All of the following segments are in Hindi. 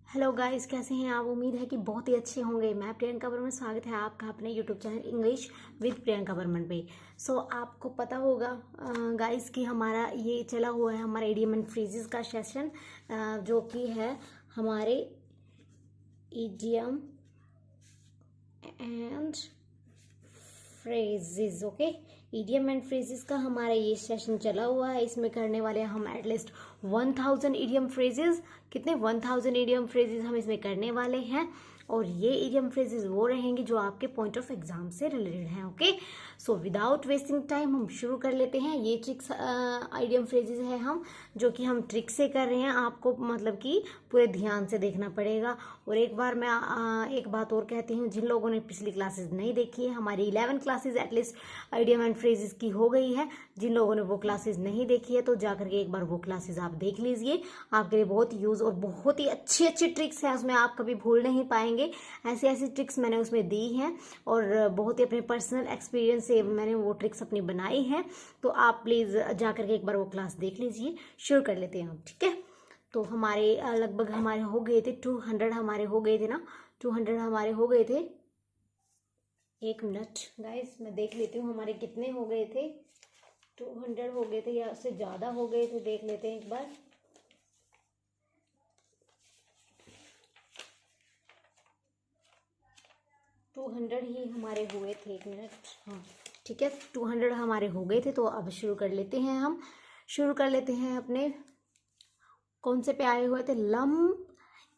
हेलो गाइस, कैसे हैं आप। उम्मीद है कि बहुत ही अच्छे होंगे। मैं प्रियंका बर्मन, स्वागत है आपका अपने YouTube channel English with Priyanka Barman पे। आपको पता होगा गाइस कि हमारा ये चला हुआ है हमारा इडियम एंड फ्रेजेस का सेशन, जो कि है हमारे idiom and phrases. Okay, idiom and phrases का हमारा ये सेशन चला हुआ है। इसमें करने वाले हैं हम एटलीस्ट 1000 इडियम फ्रेजेस। कितने 1000 इडियम फ्रेजेस हम इसमें करने वाले हैं, और ये इडियम फ्रेजेस वो रहेंगे जो आपके पॉइंट ऑफ एग्जाम से रिलेटेड हैं। ओके, विदाउट वेस्टिंग टाइम हम शुरू कर लेते हैं। ये ट्रिक्स इडियम फ्रेजेस है हम जो कि हम ट्रिक से कर रहे हैं। आपको मतलब कि पूरे ध्यान से देखना पड़ेगा। और एक बार मैं एक बात और कहती हूँ, जिन लोगों ने पिछली क्लासेस नहीं देखी है, हमारी 11 classes at least idiom and phrases की हो गई है। जिन लोगों ने वो क्लासेस नहीं देखी है तो जाकर के एक बार वो क्लासेस आप देख लीजिए। आपके लिए बहुत यूज और बहुत ही अच्छी अच्छी ट्रिक्स हैं उसमें, आप कभी भूल नहीं पाएंगे। ऐसी ऐसी ट्रिक्स मैंने उसमें दी हैं और बहुत ही अपने पर्सनल एक्सपीरियंस से मैंने वो ट्रिक्स अपनी बनाई हैं। तो आप प्लीज जाकर के एक बार वो क्लास देख लीजिए। शुरू कर लेते हैं हम, ठीक है। तो हमारे लगभग हमारे हो गए थे 200, हमारे हो गए थे ना 200 हमारे हो गए थे। एक मिनट गाइस, मैं देख लेती हूँ हमारे कितने हो गए थे। 200 हो गए थे या उससे ज़्यादा हो गए थे, देख लेते हैं एक बार। टू 200 ही हमारे हुए थे। एक मिनट, हाँ ठीक है, 200 हमारे हो गए थे। तो अब शुरू कर लेते हैं हम। शुरू कर लेते हैं अपने कौन से पे आए हुए थे, लम्प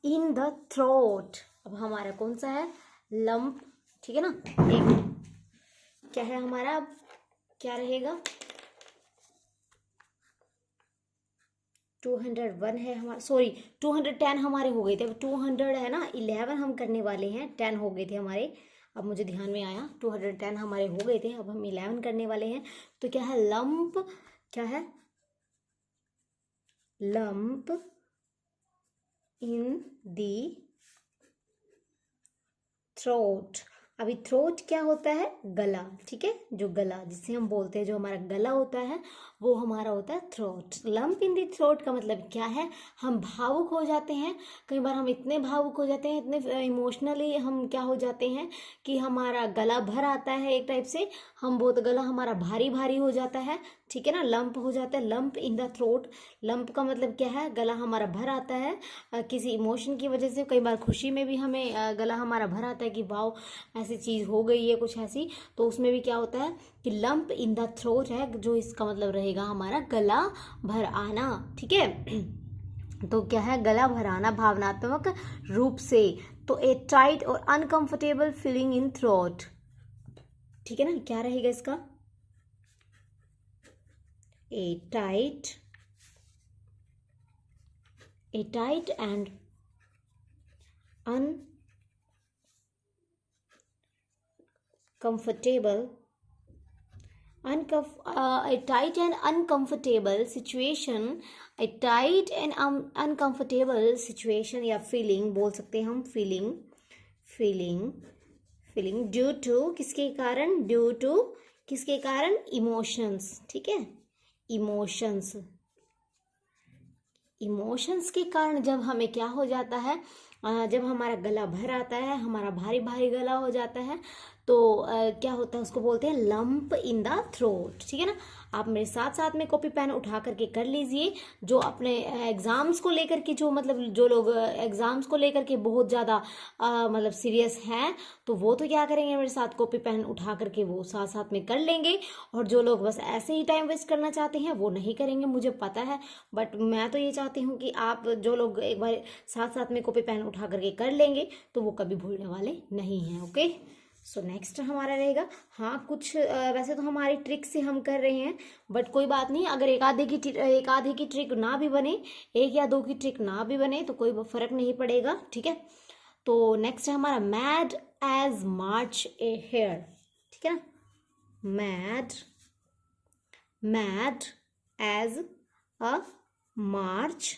इन द थ्रोट। अब हमारा कौन सा है, लम्प, ठीक है ना। एक क्या है हमारा, अब क्या रहेगा, 201 है हमारा, सॉरी 210 हमारे हो गए थे। अब 200 है ना, 11 हम करने वाले हैं, 10 हो गए थे हमारे। अब मुझे ध्यान में आया 210 हमारे हो गए थे, अब हम 11 करने वाले हैं। तो क्या है, लंप, क्या है, लंप इन दी थ्रोट। अभी थ्रोट क्या होता है, गला, ठीक है। जो गला जिसे हम बोलते हैं, जो हमारा गला होता है वो हमारा होता है throat. Lump in the throat का मतलब क्या है, हम भावुक हो जाते हैं। कई बार हम इतने भावुक हो जाते हैं, इतने इमोशनली हम क्या हो जाते हैं कि हमारा गला भर आता है एक टाइप से। हम बहुत, गला हमारा भारी भारी हो जाता है, ठीक है ना, लंप हो जाता है, lump in the throat. Lump का मतलब क्या है, गला हमारा भर आता है किसी इमोशन की वजह से। कई बार खुशी में भी हमें गला हमारा भर आता है कि वाओ ऐसी चीज हो गई है कुछ ऐसी। तो उसमें भी क्या होता है कि लंप इन द थ्रोट है, जो इसका मतलब रहेगा हमारा गला भर आना, ठीक है। तो क्या है, गला भर आना भावनात्मक रूप से। तो ए टाइट और अनकंफर्टेबल फीलिंग इन थ्रोट, ठीक है ना। क्या रहेगा इसका, ए tight and uncomfortable a tight and uncomfortable situation, a tight and uncomfortable situation या feeling बोल सकते हैं हम, feeling due to किसके कारण, due to किसके कारण, emotions, ठीक है। इमोशंस के कारण जब हमें क्या हो जाता है, जब हमारा गला भर आता है, हमारा भारी भारी गला हो जाता है, तो क्या होता है, उसको बोलते हैं लंप इन द थ्रोट, ठीक है ना। आप मेरे साथ साथ में कॉपी पेन उठा करके कर लीजिए। जो अपने एग्जाम्स को लेकर के, जो मतलब जो लोग एग्जाम्स को लेकर के बहुत ज़्यादा मतलब सीरियस हैं, तो वो तो क्या करेंगे, मेरे साथ कॉपी पेन उठा करके वो साथ साथ में कर लेंगे। और जो लोग बस ऐसे ही टाइम वेस्ट करना चाहते हैं वो नहीं करेंगे, मुझे पता है। बट मैं तो ये चाहती हूँ कि आप जो लोग एक बार साथ साथ में कॉपी पेन उठा करके कर लेंगे तो वो कभी भूलने वाले नहीं हैं। ओके, नेक्स्ट हमारा रहेगा, हाँ कुछ वैसे तो हमारी ट्रिक से हम कर रहे हैं, बट कोई बात नहीं। अगर एक आधे की ट्रिक ना भी बने, एक या दो की ट्रिक ना भी बने, तो कोई फर्क नहीं पड़ेगा, ठीक है। तो नेक्स्ट है हमारा mad as March a hare, ठीक है ना। Mad as a March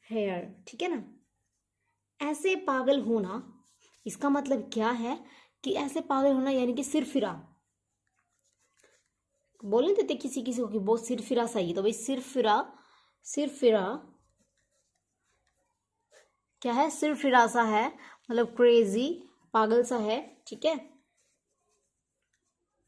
hare, ठीक है ना। ऐसे पागल होना, इसका मतलब क्या है कि ऐसे पागल होना यानी कि सिरफिरा। बोलने देते किसी किसी को कि बहुत सिरफिरा सही है, तो भाई सिरफिरा क्या है, सिरफिरा सा है, मतलब क्रेजी, पागल सा है, ठीक है।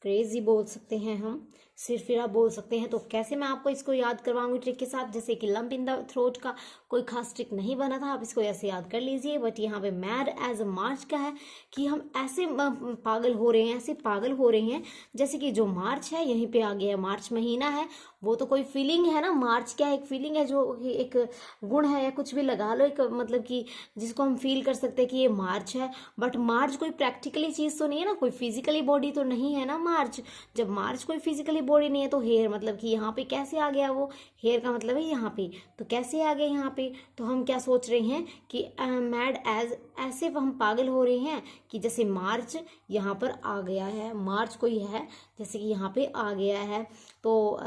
क्रेजी बोल सकते हैं हम, सिरफिरा बोल सकते हैं। तो कैसे मैं आपको इसको याद करवाऊंगी ट्रिक के साथ, जैसे कि लंप इन द थ्रोट का कोई खास ट्रिक नहीं बना था, आप इसको ऐसे याद कर लीजिए। बट यहाँ पे मैड एज अ मार्च का है कि हम ऐसे पागल हो रहे हैं, ऐसे पागल हो रहे हैं जैसे कि जो मार्च है यहीं पे आ गया, मार्च महीना है, वो तो कोई फीलिंग है ना। मार्च क्या है, एक फीलिंग है, जो एक गुण है या कुछ भी लगा लो, एक मतलब कि जिसको हम फील कर सकते हैं कि ये मार्च है। बट मार्च कोई प्रैक्टिकली चीज तो नहीं है ना, कोई फिजिकली बॉडी तो नहीं है ना मार्च। जब मार्च कोई फिजिकली बॉडी नहीं है तो हेयर मतलब कि यहाँ पे कैसे आ गया, वो हेयर का मतलब है यहाँ पे, तो कैसे आ गया यहाँ पे। तो हम क्या सोच रहे हैं कि मैड एज, ऐसे हम पागल हो रहे हैं कि जैसे मार्च यहाँ पर आ गया है, मार्च कोई है जैसे कि यहाँ पे आ गया है। तो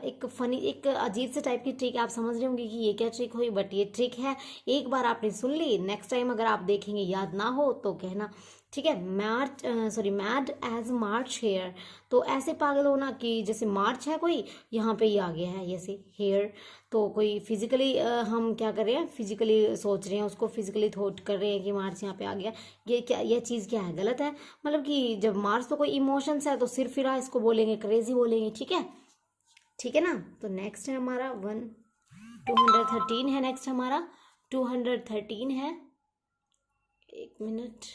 एक फनी, एक अजीब से टाइप की ट्रिक, आप समझ रहे होंगे कि ये क्या ट्रिक हुई, बट ये ट्रिक है, एक बार आपने सुन ली, नेक्स्ट टाइम अगर आप देखेंगे याद ना हो तो कहना, ठीक है। March, sorry, mad as March hare, तो ऐसे पागल होना कि जैसे मार्च है कोई, यहाँ पे ही आ गया है जैसे हेयर। तो कोई फिजिकली हम क्या कर रहे हैं, फिजिकली सोच रहे हैं उसको, फिजिकली थॉट कर रहे हैं कि मार्च यहाँ पे आ गया। ये क्या, यह चीज़ क्या है, गलत है। मतलब कि जब मार्च तो कोई इमोशंस है तो सिर्फ फिर इसको बोलेंगे क्रेजी बोलेंगे, ठीक है, ठीक है ना। तो नेक्स्ट है हमारा 213 है, नेक्स्ट हमारा 213 है। एक मिनट,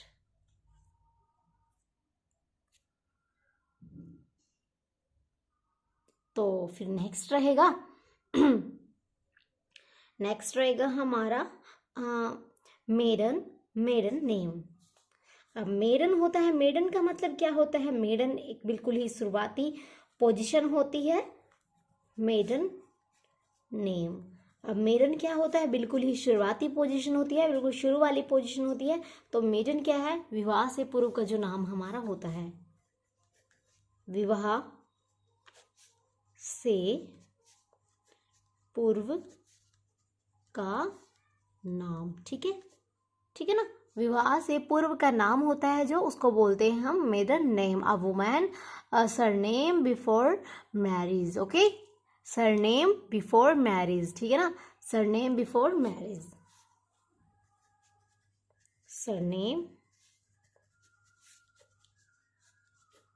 तो फिर नेक्स्ट रहेगा नेक्स्ट रहेगा हमारा मेडन, मेडन नेम। अब मेडन होता है, मेडन का मतलब क्या होता है, मेडन एक बिल्कुल ही शुरुआती पोजीशन होती है, मेडन नेम। अब मेडन क्या होता है, बिल्कुल ही शुरुआती पोजीशन होती है, बिल्कुल शुरू वाली पोजीशन होती है। तो मेडन क्या है, विवाह से पूर्व का जो नाम हमारा होता है, विवाह से पूर्व का नाम, ठीक है, ठीक है ना। विवाह से पूर्व का नाम होता है जो, उसको बोलते हैं हम maiden name. A woman surname before marriage, okay, surname before marriage, ठीक है ना, surname before marriage, surname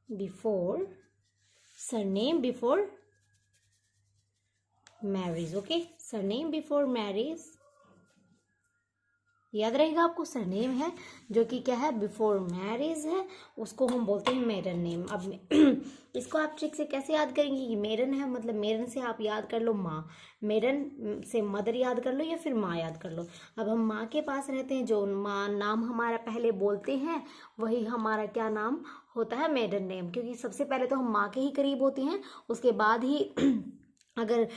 before, surname before marriage, okay, surname before marriage, याद रहेगा आपको, सरनेम है जो कि क्या है, बिफोर मैरिज है, उसको हम बोलते हैं मेडन नेम। अब इसको आप ट्रिक से कैसे याद करेंगे कि मेडन है, मतलब मेडन से आप याद कर लो माँ, मेडन से मदर याद कर लो या फिर माँ याद कर लो। अब हम माँ के पास रहते हैं, जो माँ नाम हमारा पहले बोलते हैं वही हमारा क्या नाम होता है, मेडन नेम, क्योंकि सबसे पहले तो हम माँ के ही करीब होते हैं, उसके बाद ही अगर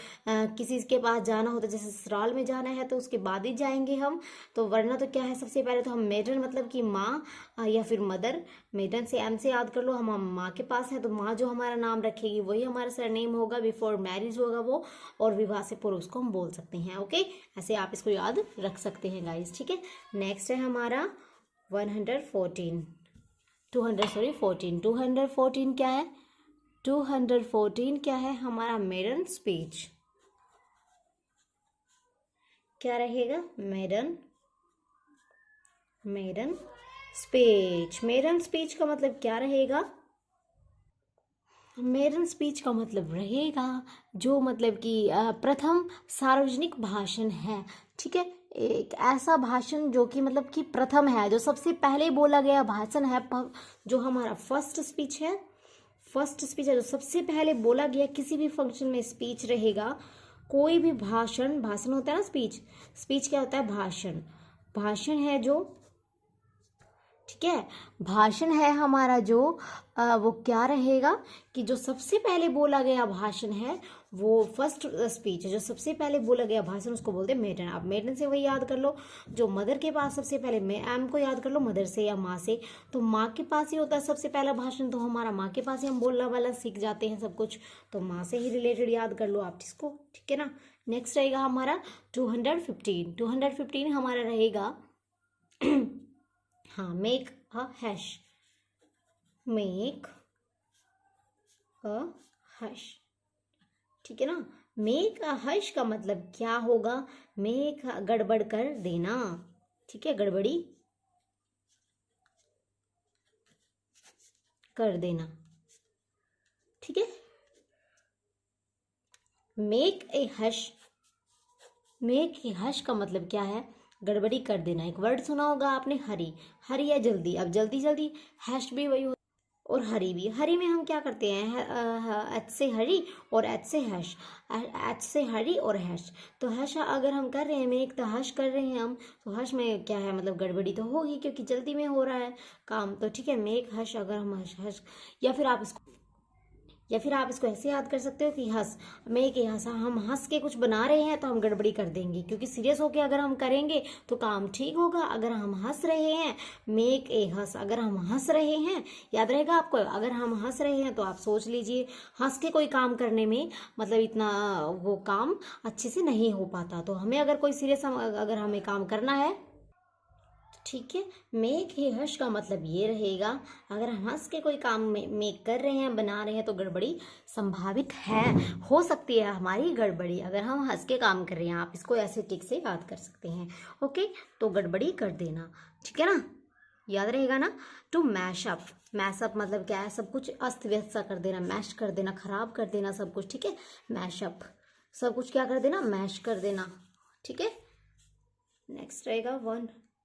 किसी के पास जाना होता है, जैसे ससुराल में जाना है तो उसके बाद ही जाएंगे हम। तो वरना तो क्या है, सबसे पहले तो हम मेडन मतलब कि माँ या फिर मदर, मेडन से एम से याद कर लो, हम माँ के पास है तो माँ जो हमारा नाम रखेगी वही हमारा सरनेम होगा, बिफोर मैरिज होगा वो, और विवाह से पूर्व उसको हम बोल सकते हैं, ओके। ऐसे आप इसको याद रख सकते हैं गाइस, ठीक है। नेक्स्ट है हमारा 114, 214 क्या है, 214 क्या है हमारा, मेडन स्पीच, क्या रहेगा, maiden, maiden speech. Maiden speech का मतलब क्या रहेगा, मेडन स्पीच का मतलब रहेगा जो मतलब कि प्रथम सार्वजनिक भाषण है, ठीक है, एक ऐसा भाषण जो कि मतलब कि प्रथम है, जो सबसे पहले बोला गया भाषण है, जो हमारा फर्स्ट स्पीच है, फर्स्ट स्पीच है जो सबसे पहले बोला गया किसी भी फंक्शन में स्पीच रहेगा। कोई भी भाषण, भाषण होता है ना, स्पीच, स्पीच क्या होता है, भाषण, भाषण है जो, ठीक है, भाषण है हमारा जो वो क्या रहेगा कि जो सबसे पहले बोला गया भाषण है वो फर्स्ट स्पीच है, जो सबसे पहले बोला गया भाषण उसको बोलते हैं मेडन। आप मेडन से वही याद कर लो, जो मदर के पास सबसे पहले, मैम को याद कर लो मदर से या माँ से, तो माँ के पास ही होता है सबसे पहला भाषण, तो हमारा माँ के पास ही हम बोलना वाला सीख जाते हैं सब कुछ, तो माँ से ही रिलेटेड याद कर लो आप इसको, ठीक है ना। नेक्स्ट रहेगा हमारा 215 हमारा रहेगा हाँ, make a hash, make a hash, ठीक है ना। मेक अ हैश का मतलब क्या होगा, मेक, गड़बड़ कर देना, ठीक है, गड़बड़ी कर देना। ठीक है, make a hush, make a hush का मतलब क्या है, गड़बड़ी कर देना। एक वर्ड सुना होगा आपने, हरी, हरी है जल्दी, अब जल्दी जल्दी, हैश भी वही, और हरी भी। हरी में हम क्या करते हैं, एच से हरी और एच से हैश, एच से हरी और हैश। तो हश अगर हम कर रहे हैं मेक, तो हश कर रहे हैं हम, तो हश में क्या है, मतलब गड़बड़ी तो होगी क्योंकि जल्दी में हो रहा है काम। तो ठीक है, मेक हश अगर हम हश हश, या फिर आप इसको ऐसे याद कर सकते हो कि हंस, मेक ए हंस, हम हंस के कुछ बना रहे हैं तो हम गड़बड़ी कर देंगे, क्योंकि सीरियस होके अगर हम करेंगे तो काम ठीक होगा। अगर हम हंस रहे हैं, मेक ए हंस, अगर हम हंस रहे हैं, याद रहेगा आपको, अगर हम हंस रहे हैं तो आप सोच लीजिए हंस के कोई काम करने में मतलब इतना वो काम अच्छे से नहीं हो पाता। तो हमें अगर कोई सीरियस अगर हमें काम करना है, ठीक है, मेक ही हर्ष का मतलब ये रहेगा, अगर हम हंस के कोई काम मेक कर रहे हैं, बना रहे हैं, तो गड़बड़ी संभावित है, हो सकती है हमारी गड़बड़ी अगर हम हंस के काम कर रहे हैं। आप इसको ऐसे टिक से याद कर सकते हैं। ओके, तो गड़बड़ी कर देना, ठीक है ना, याद रहेगा ना। To mash up, mash up मतलब क्या है, सब कुछ अस्त व्यस्त सा कर देना, मैश कर देना, खराब कर देना सब कुछ। ठीक है, मैश अप, सब कुछ क्या कर देना, मैश कर देना। ठीक है, नेक्स्ट रहेगा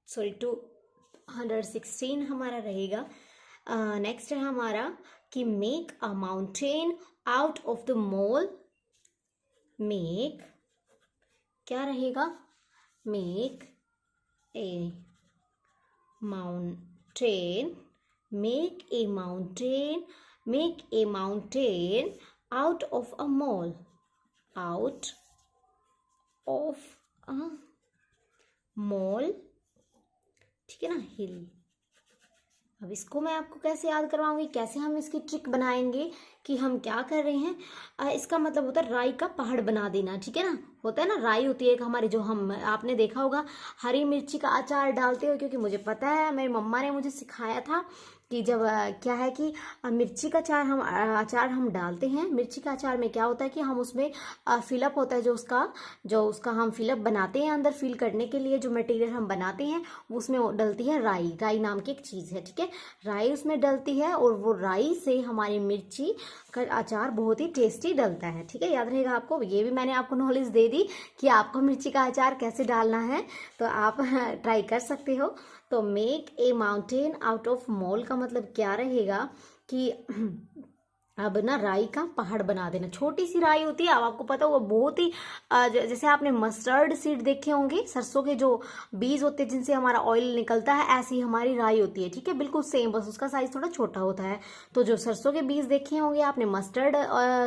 216 हमारा रहेगा। नेक्स्ट है हमारा कि make a mountain out of the mole. Make क्या रहेगा, make a mountain, make a mountain, make a mountain out of a mole, out of a mole, ठीक है ना, हिल। अब इसको मैं आपको कैसे याद करवाऊंगी, कैसे हम इसकी ट्रिक बनाएंगे कि हम क्या कर रहे हैं। इसका मतलब होता है राई का पहाड़ बना देना, ठीक है ना, होता है ना, राई होती है एक हमारी, जो हम आपने देखा होगा हरी मिर्ची का अचार डालते हो, क्योंकि मुझे पता है, मेरी मम्मा ने मुझे सिखाया था कि जब क्या है कि मिर्ची का अचार हम डालते हैं। मिर्ची का अचार में क्या होता है कि हम उसमें फिलअप होता है, जो उसका हम फिलअप बनाते हैं, अंदर फिल करने के लिए जो मटेरियल हम बनाते हैं, उसमें डलती है राई, राई नाम की एक चीज़ है। ठीक है, राई उसमें डलती है, और वो राई से हमारी मिर्ची का अचार बहुत ही टेस्टी डलता है। ठीक है, याद रहेगा आपको, ये भी मैंने आपको नॉलेज दे दी कि आपको मिर्ची का अचार कैसे डालना है, तो आप ट्राई कर सकते हो। तो make a mountain out of mole का मतलब क्या रहेगा कि अब ना राई का पहाड़ बना देना। छोटी सी राई होती है, अब आपको पता होगा, बहुत ही जैसे आपने मस्टर्ड सीड देखे होंगे, सरसों के जो बीज होते हैं जिनसे हमारा ऑयल निकलता है, ऐसी हमारी राई होती है। ठीक है, बिल्कुल सेम, बस उसका साइज थोड़ा छोटा होता है। तो जो सरसों के बीज देखे होंगे आपने, मस्टर्ड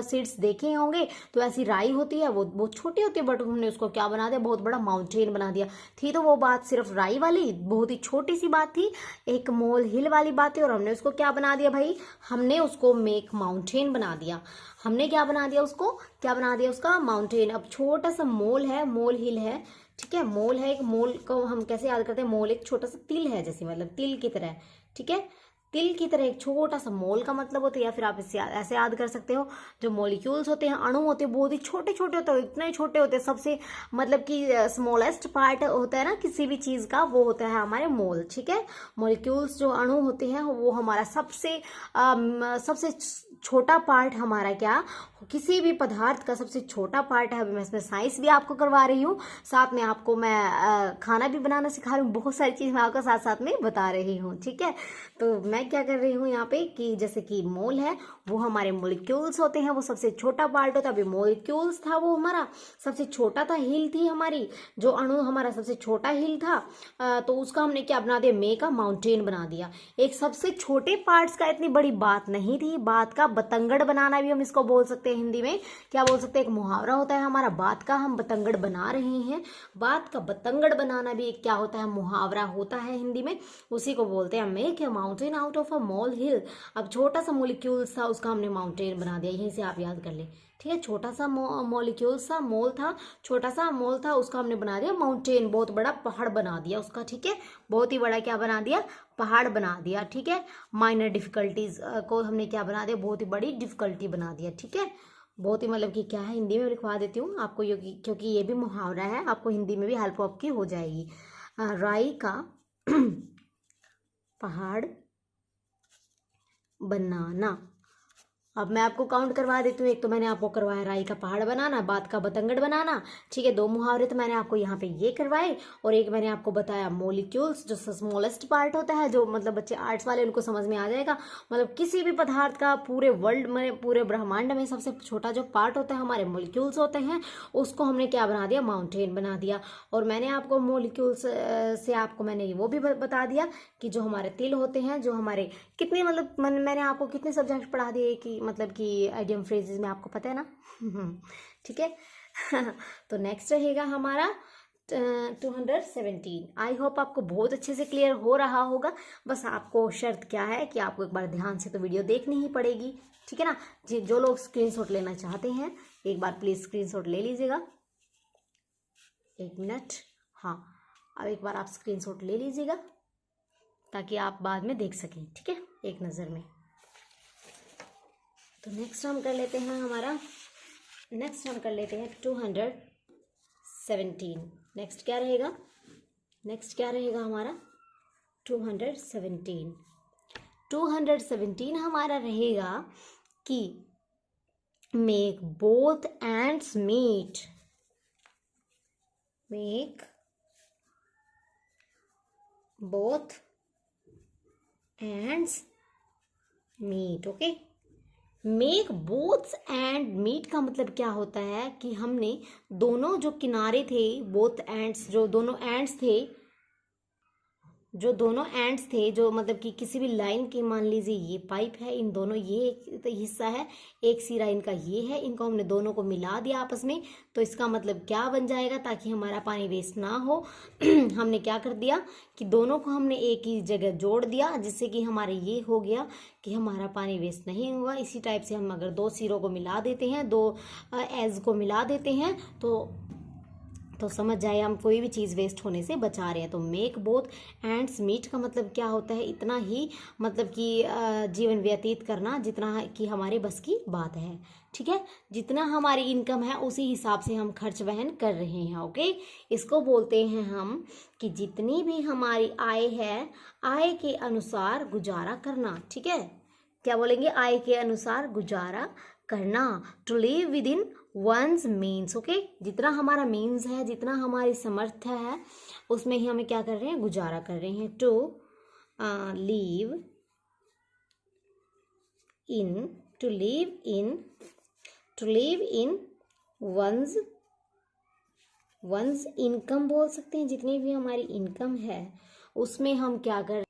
सीड्स देखे होंगे, तो ऐसी राई होती है, वो बहुत छोटी होती है, बट हमने उसको क्या बना दिया, बहुत बड़ा माउंटेन बना दिया। थी तो वो बात सिर्फ राई वाली, बहुत ही छोटी सी बात थी, एक मोल हिल वाली बात थी, और हमने उसको क्या बना दिया भाई, हमने उसको मेक माउंटेन बना दिया। हमने क्या बना दिया उसको, क्या बना दिया उसका, माउंटेन। अब छोटा सा मोल है, मोल हिल है, ठीक है, मोल है, एक मोल को हम कैसे याद करते हैं, मोल एक छोटा सा तिल है, जैसे मतलब तिल की तरह। ठीक है, तिल की तरह एक छोटा सा मोल का मतलब होता है, या फिर आप इससे ऐसे याद कर सकते हो, जो मॉलिक्यूल्स होते हैं, अणु होते हैं, बहुत ही छोटे छोटे होते हैं, इतने छोटे होते हैं, सबसे मतलब कि स्मॉलेस्ट पार्ट होता है ना किसी भी चीज का, वो होता है हमारे मोल। ठीक है, मॉलिक्यूल्स जो अणु होते हैं, वो हमारा सबसे छोटा पार्ट हमारा, क्या, किसी भी पदार्थ का सबसे छोटा पार्ट है। अभी मैं इसमें साइंस भी आपको करवा रही हूँ, साथ में आपको मैं खाना भी बनाना सिखा रही हूँ, बहुत सारी चीज़ मैं आपको साथ साथ में बता रही हूँ। ठीक है, तो मैं क्या कर रही हूँ यहाँ पे कि जैसे कि मोल है, वो हमारे मोलिक्यूल्स होते हैं, वो सबसे छोटा पार्ट होता है। अभी मोलिक्यूल्स था, वो हमारा सबसे छोटा था, हिल थी हमारी, जो अणु हमारा सबसे छोटा हिल था, तो उसका हमने क्या बना दिया, मेक अ माउंटेन बना दिया। एक सबसे छोटे पार्ट्स का इतनी बड़ी बात नहीं थी, बात का बतंगड़ बनाना भी हम इसको बोल सकते हैं। हिंदी में क्या बोल सकते हैं, एक मुहावरा होता है हमारा, बात का हम बतंगड़ बना रहे हैं। बात का बतंगड़ बनाना भी एक क्या होता है, मुहावरा होता है हिंदी में, उसी को बोलते हैं make a mountain out of a molehill. अब छोटा सा मोलिक्यूल्स था, उसका हमने माउंटेन बना दिया, यहीं से आप याद कर ले। ठीक है, छोटा सा मॉलिक्यूल्स था, मोल था, छोटा सा मोल था, उसका हमने बना दिया माउंटेन, बहुत बड़ा पहाड़ बना दिया उसका। ठीक है, बहुत ही बड़ा क्या बना दिया, पहाड़ बना दिया। ठीक है, माइनर डिफिकल्टीज को हमने क्या बना दिया, बहुत ही बड़ी डिफिकल्टी बना दिया। ठीक है, बहुत ही मतलब कि क्या है, हिंदी में लिखवा देती हूँ आपको, क्योंकि ये भी मुहावरा है, आपको हिंदी में भी हेल्प आपकी हो जाएगी। राई का पहाड़ बनाना। अब मैं आपको काउंट करवा देती हूँ। एक तो मैंने आपको करवाया राई का पहाड़ बनाना, बात का बतंगड़ बनाना, ठीक है। 2 मुहावरे तो मैंने आपको यहाँ पे ये करवाए, और एक मैंने आपको बताया मोलिक्यूल्स, जो स्मॉलेस्ट पार्ट होता है, जो मतलब बच्चे आर्ट्स वाले उनको समझ में आ जाएगा। मतलब किसी भी पदार्थ का पूरे वर्ल्ड में, पूरे ब्रह्मांड में सबसे छोटा जो पार्ट होता है हमारे मोलिक्यूल्स होते हैं, उसको हमने क्या बना दिया, माउंटेन बना दिया। और मैंने आपको मोलिक्यूल्स से आपको मैंने वो भी बता दिया कि जो हमारे तिल होते हैं, जो हमारे कितने मतलब मैंने आपको कितने सब्जेक्ट पढ़ा दिए कि मतलब कि आइडियम फ्रेजेस में, आपको पता है ना। ठीक है। तो नेक्स्ट रहेगा हमारा 217। आई होप आपको बहुत अच्छे से क्लियर हो रहा होगा। बस आपको शर्त क्या है कि आपको एक बार ध्यान से तो वीडियो देखनी ही पड़ेगी, ठीक है ना। जो लोग स्क्रीनशॉट लेना चाहते हैं एक बार प्लीज स्क्रीनशॉट ले लीजिएगा। 1 मिनट, हाँ, अब एक बार आप स्क्रीनशॉट ले लीजिएगा ताकि आप बाद में देख सकें, ठीक है, एक नज़र में। तो नेक्स्ट हम कर लेते हैं 217। नेक्स्ट क्या रहेगा हमारा 217। 217 हमारा रहेगा कि make both ends meet. Make both ends meet, okay. Make boths end meet का मतलब क्या होता है कि हमने दोनों जो किनारे थे, बोथ एंड्स, जो दोनों एंड्स थे, जो मतलब कि किसी भी लाइन के, मान लीजिए ये पाइप है, इन दोनों, ये एक हिस्सा है, एक सिरा इनका ये है, इनको हमने दोनों को मिला दिया आपस में। तो इसका मतलब क्या बन जाएगा, ताकि हमारा पानी वेस्ट ना हो हमने क्या कर दिया कि दोनों को हमने एक ही जगह जोड़ दिया, जिससे कि हमारे ये हो गया कि हमारा पानी वेस्ट नहीं हुआ। इसी टाइप से हम अगर 2 सिरों को मिला देते हैं, 2 एज को मिला देते हैं, तो समझ जाए हम कोई भी चीज़ वेस्ट होने से बचा रहे हैं। तो मेक बोथ एंड्स मीट का मतलब क्या होता है, इतना ही मतलब कि जीवन व्यतीत करना जितना कि हमारे बस की बात है, ठीक है। जितना हमारी इनकम है उसी हिसाब से हम खर्च वहन कर रहे हैं, ओके। इसको बोलते हैं हम कि जितनी भी हमारी आय है, आय के अनुसार गुजारा करना, ठीक है। क्या बोलेंगे, आय के अनुसार गुजारा करना। To live with in one's means, okay. जितना हमारा मीन्स है, जितना हमारी समर्थ है, उसमें ही हमें क्या कर रहे हैं, गुजारा कर रहे हैं। To live in one's income बोल सकते हैं। जितनी भी हमारी इनकम है उसमें हम क्या कर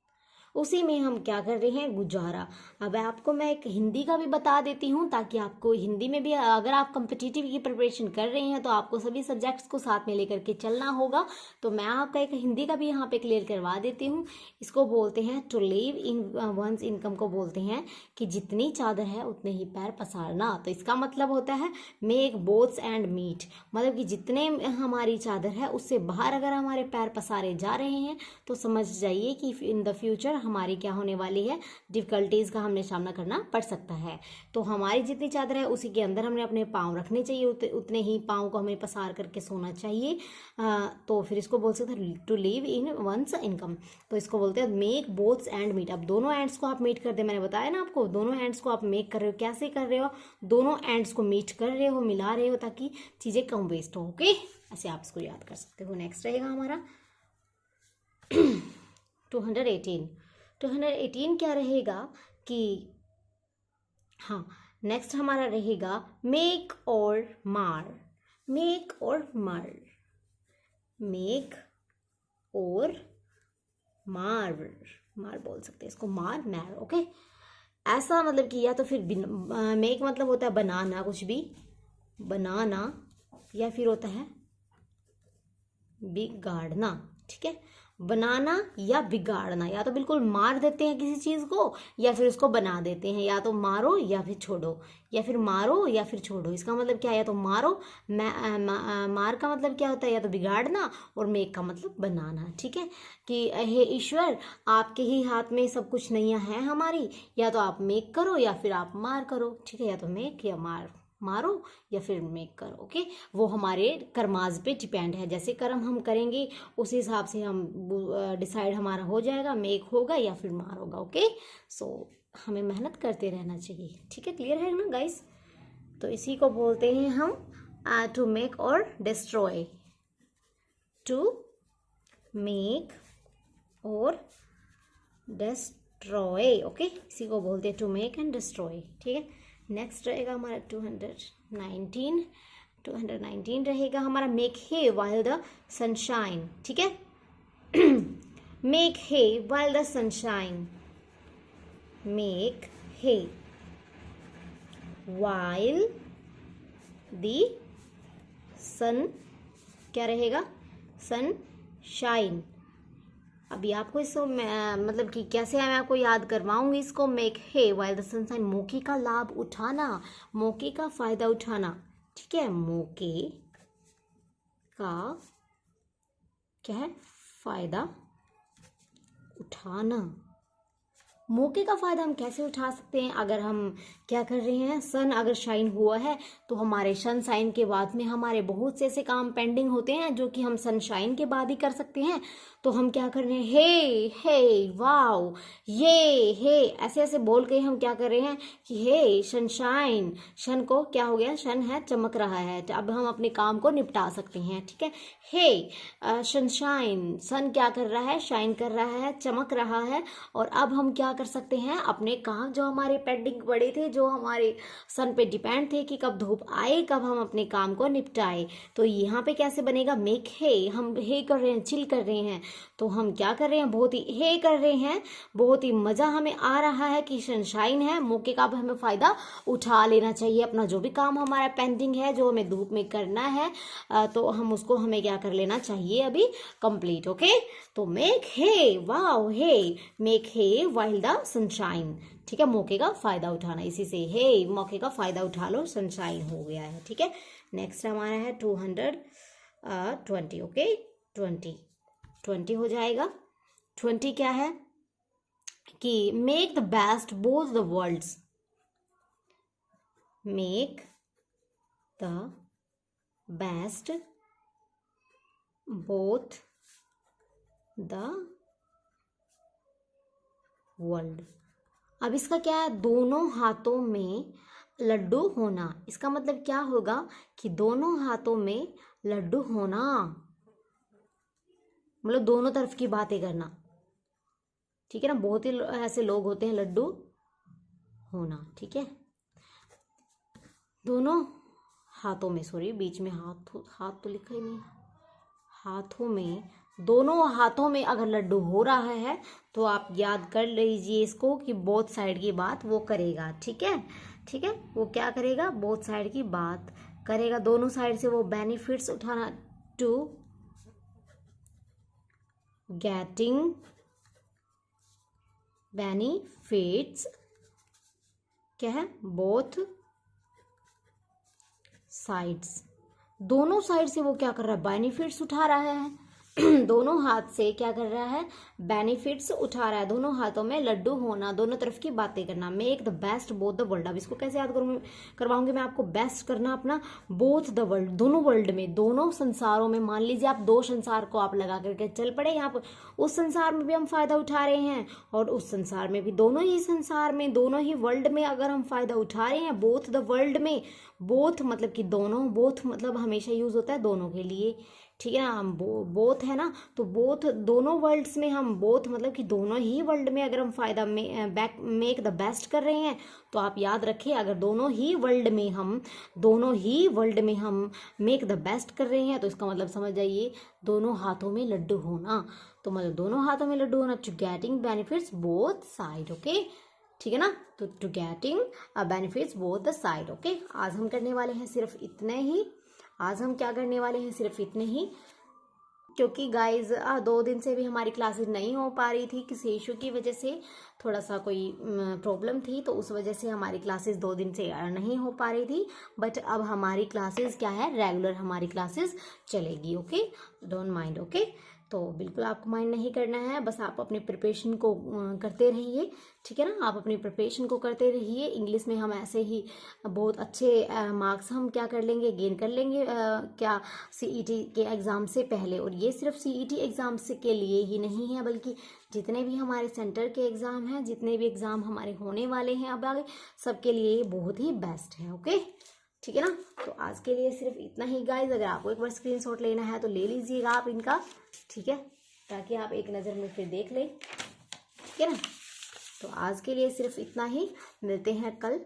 उसी में हम क्या कर रहे हैं, गुजारा। अब आपको मैं एक हिंदी का भी बता देती हूँ, ताकि आपको हिंदी में भी, अगर आप कॉम्पिटिटिव की प्रिपरेशन कर रहे हैं तो आपको सभी सब्जेक्ट्स को साथ में लेकर के चलना होगा। तो मैं आपका एक हिंदी का भी यहाँ पे क्लियर करवा देती हूँ। इसको बोलते हैं to live in one's income को बोलते हैं कि जितनी चादर है उतने ही पैर पसारना। तो इसका मतलब होता है मेक बोथ्स एंड मीट, मतलब कि जितने हमारी चादर है उससे बाहर अगर हमारे पैर पसारे जा रहे हैं तो समझ जाइए कि इन द फ्यूचर हमारी क्या होने वाली है, डिफिकल्टीज का हमने सामना करना पड़ सकता है। तो हमारी जितनी चादर है उसी के अंदर हमने अपने पाँव रखने चाहिए, उतने ही पाँव को हमें पसार करके सोना चाहिए। तो फिर इसको बोल सकते हैं to live in one's income. तो इसको बोलते हैं मेक बोथ्स एंड मीट। अब दोनों एंड्स को आप मीट कर दे, मैंने बताया ना आपको, दोनों एंड्स को आप मेक कर रहे हो। कैसे कर रहे हो, दोनों एंड्स को मीट कर रहे हो, मिला रहे हो, ताकि चीज़ें कम वेस्ट हो, ओके। ऐसे आप इसको याद कर सकते हो। नेक्स्ट रहेगा हमारा 218 क्या रहेगा कि, हाँ, नेक्स्ट हमारा रहेगा मेक और मार। मेक और मार बोल सकते हैं इसको, मार, ओके। ऐसा मतलब कि या तो फिर मेक मतलब होता है बनाना, कुछ भी बनाना, या फिर होता है बिगाड़ना, ठीक है। बनाना या बिगाड़ना, या तो बिल्कुल मार देते हैं किसी चीज़ को, या फिर उसको बना देते हैं। या तो मारो या फिर छोड़ो, या फिर मारो या फिर छोड़ो। इसका मतलब क्या है, या तो मारो, मार का मतलब क्या होता है, या तो बिगाड़ना, और मेक का मतलब बनाना, ठीक है। कि हे ईश्वर, आपके ही हाथ में सब कुछ नहीं है हमारी, या तो आप मेक करो या फिर आप मार करो, ठीक है। या तो मेक या मार, मारो या फिर मेक करो। ओके, वो हमारे कर्माज पे डिपेंड है, जैसे कर्म हम करेंगे उस हिसाब से हम डिसाइड हमारा हो जाएगा, मेक होगा या फिर मार होगा। ओके, सो हमें मेहनत करते रहना चाहिए। ठीक है, क्लियर है ना गाइस? तो इसी को बोलते हैं हम टू मेक और डिस्ट्रॉय। टू मेक और डिस्ट्रॉय। ओके, इसी को बोलते हैं टू मेक एंड डिस्ट्रॉय। ठीक है, नेक्स्ट रहेगा हमारा 219 रहेगा हमारा make hay while the sunshine. ठीक है, make hay while the sunshine. Make hay while the sun, क्या रहेगा? सनशाइन। अभी आपको इसको मतलब कि कैसे मैं आपको याद करवाऊंगी इसको। Make hay while the sunshine, मौके का लाभ उठाना, मौके का फायदा उठाना। ठीक है, मौके का क्या है? फायदा उठाना। मौके का फायदा हम कैसे उठा सकते हैं? अगर हम क्या कर रहे हैं, सन अगर शाइन हुआ है तो हमारे सन शाइन के बाद में हमारे बहुत से ऐसे काम पेंडिंग होते हैं जो कि हम सनशाइन के बाद ही कर सकते हैं। तो हम क्या कर रहे हैं, हे वाओ, ये हे ऐसे ऐसे बोल के हम क्या कर रहे हैं कि हे सनशाइन। सन को क्या हो गया? सन है, चमक रहा है। अब हम अपने काम को निपटा सकते हैं। ठीक है, हे सनशाइन, सन क्या कर रहा है? शाइन कर रहा है, चमक रहा है। और अब हम क्या कर सकते हैं? अपने काम जो हमारे पेंडिंग पड़े थे, जो हमारे सन पे डिपेंड थे कि कब धूप आए, कब हम अपने काम को निपटाए, तो यहाँ पे कैसे बनेगा? मेक हे। हम हे कर रहे हैं, चिल कर रहे हैं, तो हम क्या कर रहे हैं? बहुत ही हे कर रहे हैं, बहुत ही मजा हमें आ रहा है कि सनशाइन है। मौके का हमें फायदा उठा लेना चाहिए। अपना जो भी काम हमारा पेंडिंग है, जो हमें धूप में करना है, तो हम उसको हमें क्या कर लेना चाहिए अभी कंप्लीट। ओके, तो make hay, wow hay, make hay while the sunshine. ठीक है, मौके का फायदा उठाना, इसी से हे मौके का फायदा उठा लो, सनशाइन हो गया है। ठीक है, नेक्स्ट हमारा है 220। ओके, 20 हो जाएगा। 20 क्या है कि make the best both the worlds. Make the best both the world. अब इसका क्या है? दोनों हाथों में लड्डू होना। इसका मतलब क्या होगा कि दोनों हाथों में लड्डू होना, मतलब दोनों तरफ की बातें करना। ठीक है ना, बहुत ही ऐसे लोग होते हैं, लड्डू होना। ठीक है, दोनों हाथों में, सॉरी बीच में हाथ तो लिखा ही नहीं, हाथों में, दोनों हाथों में अगर लड्डू हो रहा है तो आप याद कर लीजिए इसको कि बोथ साइड की बात वो करेगा। ठीक है, ठीक है, वो क्या करेगा? बोथ साइड की बात करेगा, दोनों साइड से वो बेनिफिट्स उठाना। टू गेटिंग बेनिफिट्स क्या है? बोथ साइड्स, दोनों साइड से वो क्या कर रहा है? बेनिफिट्स उठा रहा है। दोनों हाथ से क्या कर रहा है? बेनिफिट्स उठा रहा है। दोनों हाथों में लड्डू होना, दोनों तरफ की बातें करना। Make the best both the world. अब इसको कैसे याद करवाऊंगी मैं आपको? बेस्ट करना अपना, बोथ द वर्ल्ड, दोनों वर्ल्ड में, दोनों संसारों में। मान लीजिए आप दो संसार को आप लगा करके चल पड़े, यहाँ पर उस संसार में भी हम फायदा उठा रहे हैं और उस संसार में भी, दोनों ही संसार में, दोनों ही वर्ल्ड में अगर हम फायदा उठा रहे हैं, बोथ द वर्ल्ड में, बोथ मतलब कि दोनों, बोथ मतलब हमेशा यूज होता है दोनों के लिए। ठीक है ना, हम बोथ है ना, तो बोथ दोनों वर्ल्ड्स में, हम बोथ मतलब कि दोनों ही वर्ल्ड में अगर हम फायदा मेक द बेस्ट कर रहे हैं, तो आप याद रखें अगर दोनों ही वर्ल्ड में हम मेक द बेस्ट कर रहे हैं, तो इसका मतलब समझ जाइए दोनों हाथों में लड्डू होना। तो मतलब दोनों हाथों में लड्डू होना, to getting benefits both side. Okay, ठीक है ना, तो to getting benefits both the side. Okay, आज हम करने वाले हैं सिर्फ इतने ही। आज हम क्या करने वाले हैं? सिर्फ इतने ही, क्योंकि गाइज 2 दिन से भी हमारी क्लासेस नहीं हो पा रही थी किसी इशू की वजह से, थोड़ा सा कोई प्रॉब्लम थी, तो उस वजह से हमारी क्लासेस 2 दिन से नहीं हो पा रही थी। बट अब हमारी क्लासेस क्या है? रेगुलर हमारी क्लासेस चलेगी। Okay, don't mind. ओके, तो बिल्कुल आपको माइंड नहीं करना है, बस आप अपने प्रिपरेशन को करते रहिए, ठीक है ना। आप अपनी प्रिपरेशन को करते रहिए। इंग्लिश में हम ऐसे ही बहुत अच्छे मार्क्स हम क्या कर लेंगे, गेन कर लेंगे क्या सीईटी के एग्ज़ाम से पहले। और ये सिर्फ सीईटी एग्ज़ाम से के लिए ही नहीं है, बल्कि जितने भी हमारे सेंटर के एग्ज़ाम हैं, जितने भी एग्ज़ाम हमारे होने वाले हैं अब आगे, सबके लिए ये बहुत ही बेस्ट है। ओके, ठीक है ना। तो आज के लिए सिर्फ इतना ही गाइज। अगर आपको एक बार स्क्रीनशॉट लेना है तो ले लीजिएगा आप इनका, ठीक है, ताकि आप एक नज़र में फिर देख लें, ठीक है ना। तो आज के लिए सिर्फ इतना ही, मिलते हैं कल।